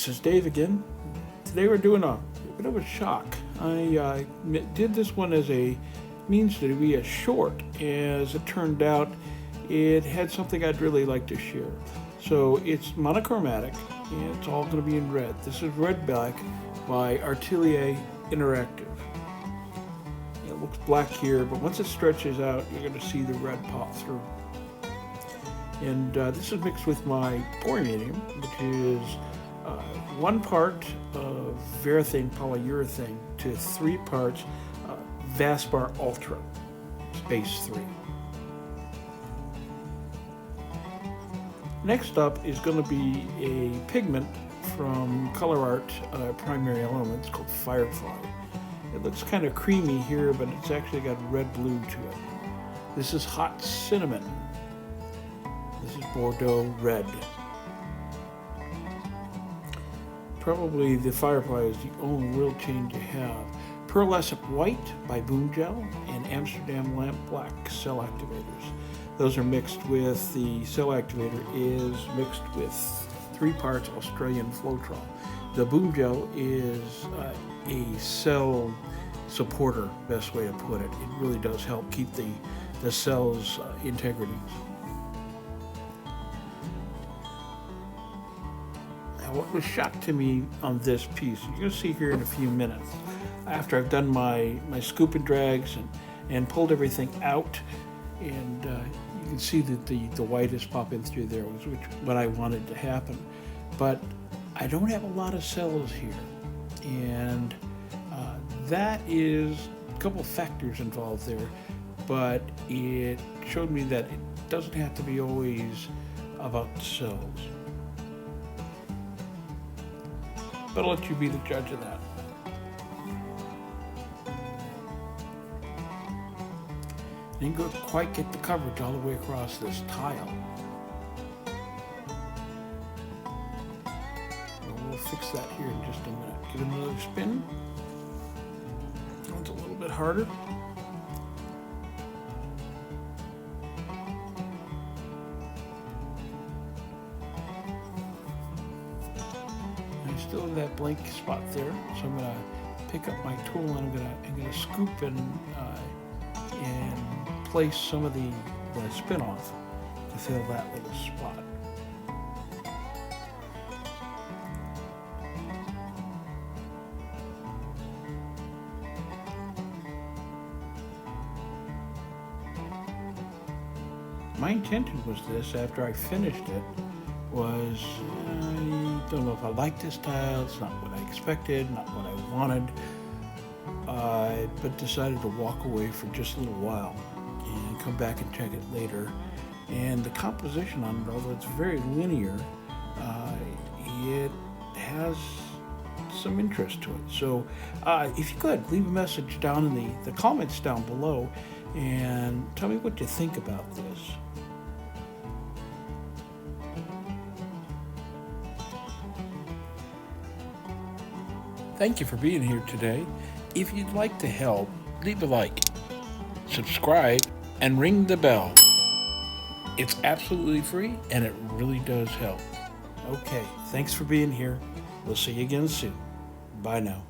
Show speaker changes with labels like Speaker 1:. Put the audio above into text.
Speaker 1: This is Dave again. Today we're doing a bit of a shock. I did this one as a means to be a short. As it turned out, it had something I'd really like to share. So it's monochromatic and it's all going to be in red. This is Red Black by Atelier Interactive. It looks black here, but once it stretches out, you're going to see the red pop through. And this is mixed with my pouring medium, which is 1 part of Varathane polyurethane to 3 parts Vaspar Ultra, space 3. Next up is going to be a pigment from ColorArte Primary Elements called Firefly. It looks kind of creamy here, but it's actually got red-blue to it. This is Hot Cinnamon. This is Bordeaux Red. Probably the Firefly is the only real change you have. Pearlescent White by Boom Gel and Amsterdam Lamp Black Cell Activators. Those are mixed with, the cell activator is mixed with 3 parts Australian floetrol. The Boom Gel is a cell supporter, best way to put it. It really does help keep the cell's integrity. What was shocked to me on this piece, you're going to see here in a few minutes, after I've done my scoop and drags and pulled everything out, and you can see that the white is popping through there, which what I wanted to happen. But I don't have a lot of cells here, and that is a couple factors involved there, but it showed me that it doesn't have to be always about the cells. But I'll let you be the judge of that. Didn't quite get the coverage all the way across this tile. We'll fix that here in just a minute. Give it another spin. That one's a little bit harder. Still in that blank spot there, so I'm going to pick up my tool and I'm going to scoop and place some of the spin off to fill that little spot. My intention was this, after I finished it, was I don't know if I like this tile, it's not what I expected, not what I wanted, but decided to walk away for just a little while and come back and check it later. And the composition on it, although it's very linear, it has some interest to it. So if you could, leave a message down in the comments down below and tell me what you think about this. Thank you for being here today. If you'd like to help, leave a like, subscribe, and ring the bell. It's absolutely free and it really does help. Okay, thanks for being here. We'll see you again soon. Bye now.